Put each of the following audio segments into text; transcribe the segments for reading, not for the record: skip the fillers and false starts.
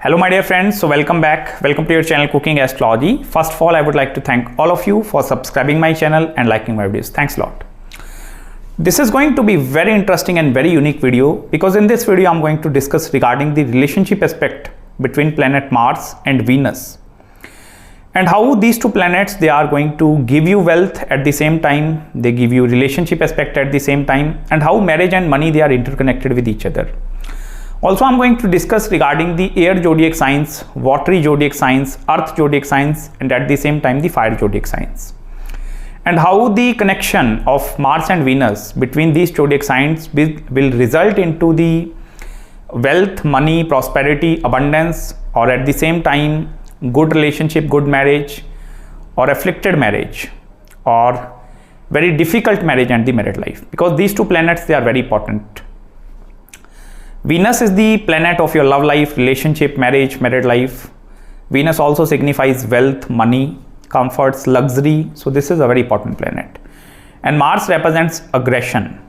Hello my dear friends, so welcome back. Welcome to your channel Cooking Astrology. First of all, I would like to thank all of you for subscribing my channel and liking my videos. Thanks a lot. This is going to be very interesting and very unique video because in this video I'm going to discuss regarding the relationship aspect between planet Mars and Venus and how these two planets, they are going to give you wealth at the same time, they give you relationship aspect at the same time, and how marriage and money, they are interconnected with each other. Also, I'm going to discuss regarding the air zodiac signs, watery zodiac signs, earth zodiac signs, and at the same time the fire zodiac signs, and how the connection of Mars and Venus between these zodiac signs will result into the wealth, money, prosperity, abundance, or at the same time good relationship, good marriage, or afflicted marriage, or very difficult marriage and the married life, because these two planets, they are very important. Venus is the planet of your love life, relationship, marriage, married life. Venus also signifies wealth, money, comforts, luxury. So this is a very important planet. And Mars represents aggression,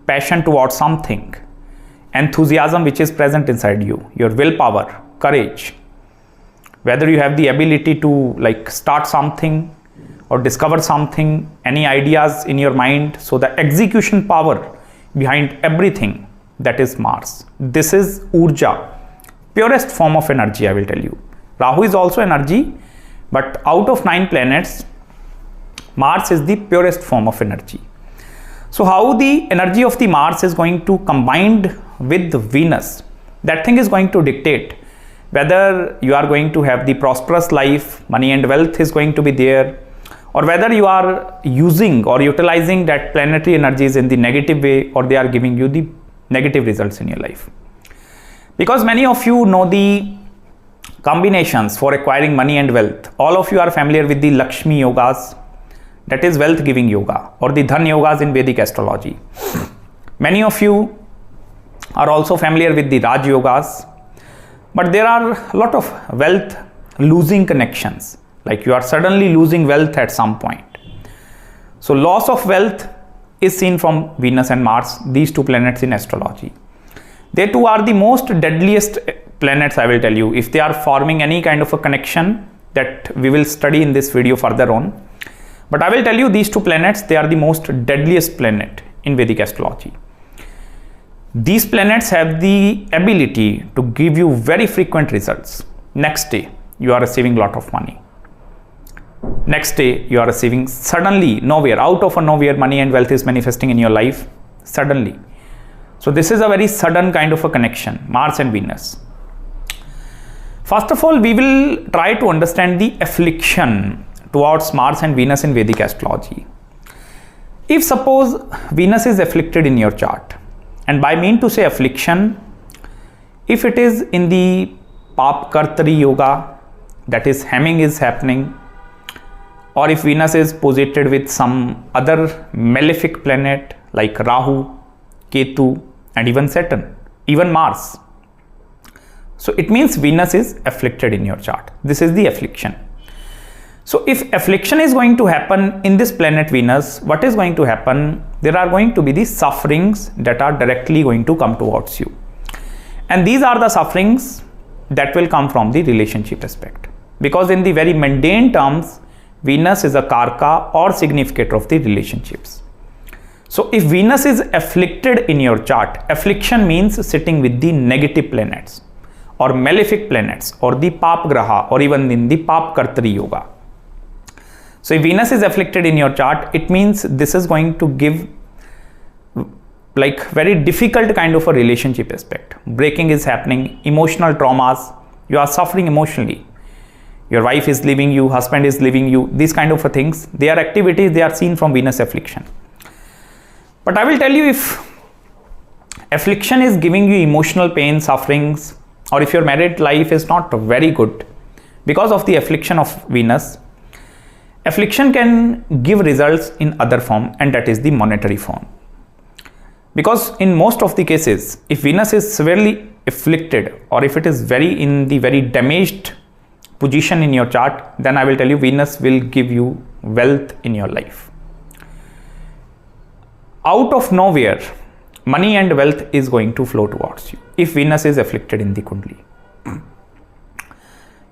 passion towards something, enthusiasm which is present inside you, your willpower, courage. Whether you have the ability to start something or discover something, any ideas in your mind. So the execution power behind everything, that is Mars. This is Urja, purest form of energy, I will tell you. Rahu is also energy, but out of 9 planets, Mars is the purest form of energy. So how the energy of the Mars is going to combine with Venus, that thing is going to dictate whether you are going to have the prosperous life, money and wealth is going to be there, or whether you are using or utilizing that planetary energies in the negative way, or they are giving you the negative results in your life. Because many of you know the combinations for acquiring money and wealth. All of you are familiar with the Lakshmi yogas, that is wealth giving yoga, or the Dhan yogas in Vedic Astrology. Many of you are also familiar with the Raj yogas, but there are a lot of wealth losing connections, like you are suddenly losing wealth at some point. So loss of wealth is seen from Venus and Mars, these two planets in astrology. They two are the most deadliest planets, I will tell you, if they are forming any kind of a connection that we will study in this video further on. But I will tell you, these two planets, they are the most deadliest planet in Vedic astrology. These planets have the ability to give you very frequent results. Next day, you are receiving a lot of money. Next day, you are receiving suddenly, nowhere, out of nowhere, money and wealth is manifesting in your life suddenly. So this is a very sudden kind of a connection, Mars and Venus. First of all, we will try to understand the affliction towards Mars and Venus in Vedic astrology. If suppose Venus is afflicted in your chart, and by mean to say affliction, if it is in the Pap Kartari yoga, that is hemming is happening, or if Venus is posited with some other malefic planet like Rahu, Ketu, and even Saturn, even Mars. So it means Venus is afflicted in your chart. This is the affliction. So if affliction is going to happen in this planet Venus, what is going to happen? There are going to be the sufferings that are directly going to come towards you. And these are the sufferings that will come from the relationship aspect. Because in the very mundane terms, Venus is a karka or significator of the relationships. So if Venus is afflicted in your chart, affliction means sitting with the negative planets or malefic planets or the Pap Graha or even in the Pap Kartari yoga. So if Venus is afflicted in your chart, it means this is going to give very difficult kind of a relationship aspect. Breaking is happening, emotional traumas, you are suffering emotionally. Your wife is leaving you, husband is leaving you, these kind of things, they are activities, they are seen from Venus affliction. But I will tell you, if affliction is giving you emotional pain, sufferings, or if your married life is not very good because of the affliction of Venus, affliction can give results in other form, and that is the monetary form. Because in most of the cases, if Venus is severely afflicted, or if it is in the very damaged position in your chart, then I will tell you Venus will give you wealth in your life. Out of nowhere, money and wealth is going to flow towards you if Venus is afflicted in the Kundali.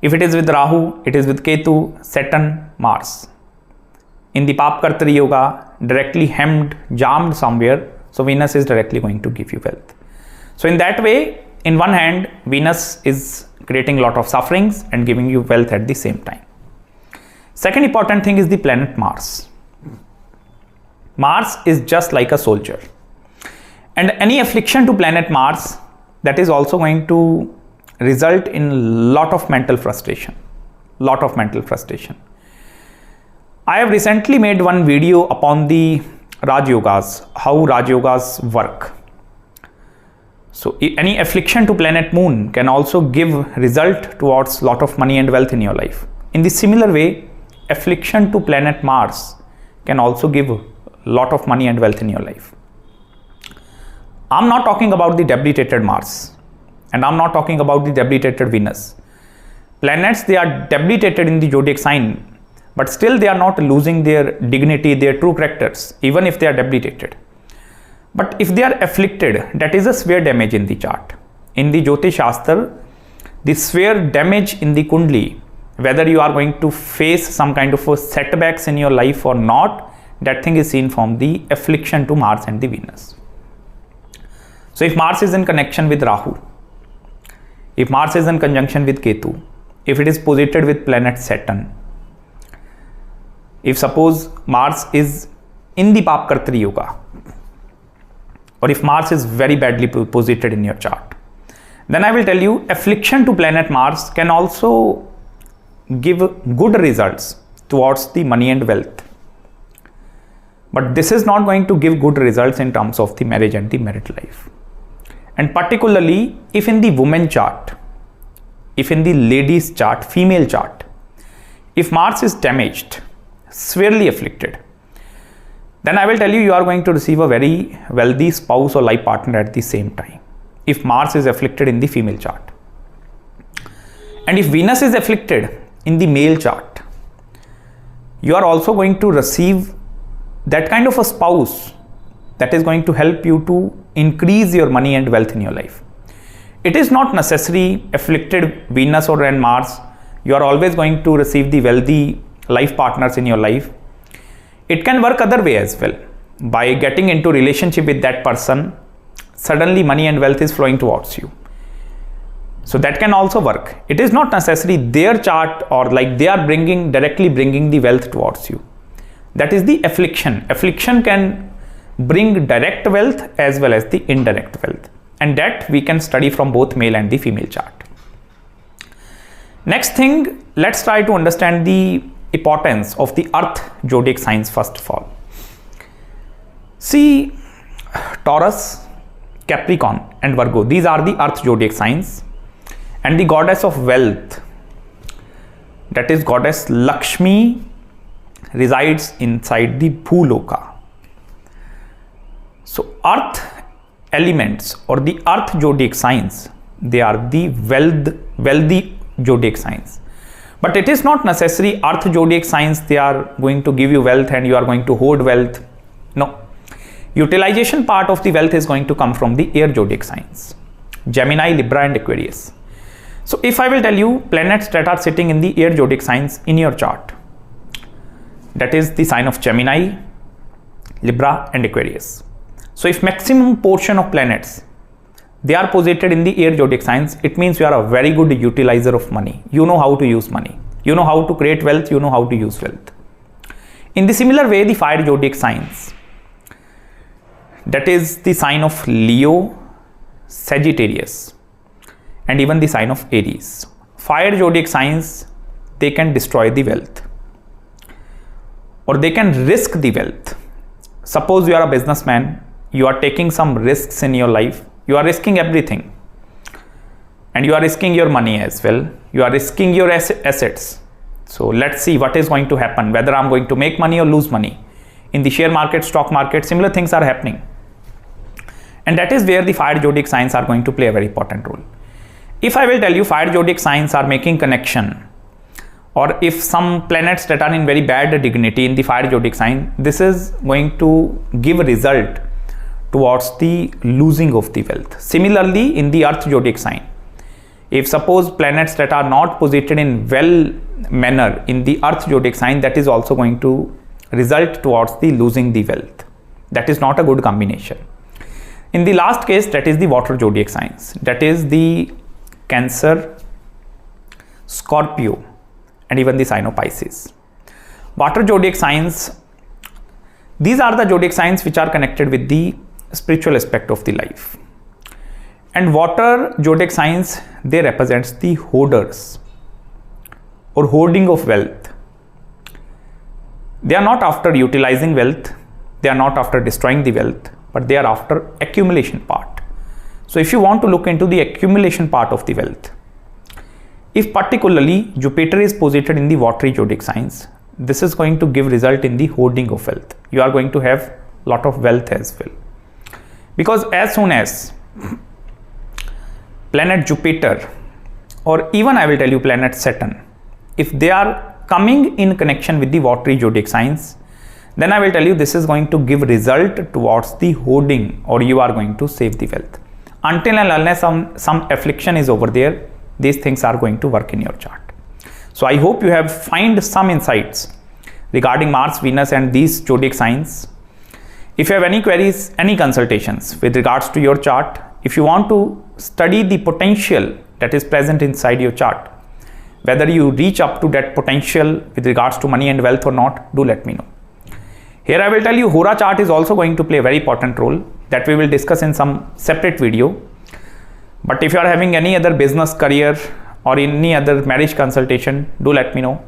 If it is with Rahu, it is with Ketu, Saturn, Mars. In the Papkartri Yoga, directly hemmed, jammed somewhere, so Venus is directly going to give you wealth. So in that way, in one hand, Venus is creating a lot of sufferings and giving you wealth at the same time. Second important thing is the planet Mars. Mars is just like a soldier. And any affliction to planet Mars, that is also going to result in lot of mental frustration. I have recently made one video upon the Raj Yogas, how Raj Yogas work. So any affliction to planet Moon can also give result towards lot of money and wealth in your life. In the similar way, affliction to planet Mars can also give lot of money and wealth in your life. I'm not talking about the debilitated Mars, and I'm not talking about the debilitated Venus. Planets, they are debilitated in the zodiac sign, but still they are not losing their dignity, their true characters, even if they are debilitated. But if they are afflicted, that is a severe damage in the chart. In the Jyotish Shastra, the severe damage in the Kundli, whether you are going to face some kind of setbacks in your life or not, that thing is seen from the affliction to Mars and the Venus. So if Mars is in connection with Rahu, if Mars is in conjunction with Ketu, if it is posited with planet Saturn, if suppose Mars is in the Papkartri Yoga, or if Mars is very badly posited in your chart, then I will tell you affliction to planet Mars can also give good results towards the money and wealth. But this is not going to give good results in terms of the marriage and the married life. And particularly if in the woman chart, if in the lady's chart, female chart, if Mars is damaged, severely afflicted, then I will tell you, you are going to receive a very wealthy spouse or life partner at the same time, if Mars is afflicted in the female chart. And if Venus is afflicted in the male chart, you are also going to receive that kind of a spouse that is going to help you to increase your money and wealth in your life. It is not necessary afflicted Venus or and Mars, you are always going to receive the wealthy life partners in your life. It can work other way as well. By getting into relationship with that person, suddenly money and wealth is flowing towards you. So that can also work. It is not necessary their chart or like they are directly bringing the wealth towards you. That is the affliction. Affliction can bring direct wealth as well as the indirect wealth. And that we can study from both male and the female chart. Next thing, let's try to understand the importance of the earth zodiac signs first of all. See, Taurus, Capricorn and Virgo, these are the earth zodiac signs, and the goddess of wealth, that is goddess Lakshmi, resides inside the Bhuloka. So earth elements or the earth zodiac signs, they are the wealthy zodiac signs. But it is not necessary earth zodiac signs they are going to give you wealth and you are going to hoard wealth. No. Utilization part of the wealth is going to come from the air zodiac signs, Gemini, Libra and Aquarius. So if I will tell you planets that are sitting in the air zodiac signs in your chart, that is the sign of Gemini, Libra and Aquarius. So if maximum portion of planets, they are posited in the air zodiac signs, it means you are a very good utilizer of money. You know how to use money. You know how to create wealth. You know how to use wealth. In the similar way, the fire zodiac signs, that is the sign of Leo, Sagittarius, and even the sign of Aries. Fire zodiac signs, they can destroy the wealth or they can risk the wealth. Suppose you are a businessman, you are taking some risks in your life. You are risking everything, and you are risking your money as well. You are risking your assets. So let's see what is going to happen, whether I'm going to make money or lose money. In the share market, stock market, similar things are happening. And that is where the fire zodiac signs are going to play a very important role. If I will tell you fire zodiac signs are making connection, or if some planets that are in very bad dignity in the fire zodiac sign, this is going to give a result towards the losing of the wealth. Similarly, in the earth zodiac sign, If suppose planets that are not posited in well manner in the earth zodiac sign, that is also going to result towards the losing the wealth. That is not a good combination. In the last case, that is the water zodiac signs, that is the Cancer, Scorpio, and even the sign of Pisces. Water zodiac signs, these are the zodiac signs which are connected with the spiritual aspect of the life. And water zodiac signs, they represents the hoarders or hoarding of wealth. They are not after utilizing wealth, they are not after destroying the wealth, but they are after accumulation part. So if you want to look into the accumulation part of the wealth, if particularly Jupiter is posited in the watery zodiac signs, this is going to give result in the hoarding of wealth. You are going to have lot of wealth as well. Because as soon as planet Jupiter, or even I will tell you planet Saturn, if they are coming in connection with the watery zodiac signs, then I will tell you this is going to give result towards the hoarding, or you are going to save the wealth. Until and unless some affliction is over there, these things are going to work in your chart. So I hope you have find some insights regarding Mars, Venus and these zodiac signs. If you have any queries, any consultations with regards to your chart, if you want to study the potential that is present inside your chart, whether you reach up to that potential with regards to money and wealth or not, do let me know. Here I will tell you Hora chart is also going to play a very important role that we will discuss in some separate video. But if you are having any other business, career or any other marriage consultation, do let me know.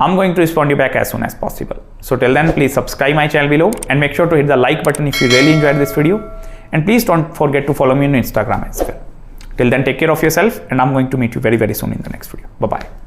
I'm going to respond you back as soon as possible. So till then, please subscribe my channel below and make sure to hit the like button if you really enjoyed this video. And please don't forget to follow me on Instagram as well. Till then, take care of yourself and I'm going to meet you very, very soon in the next video. Bye-bye.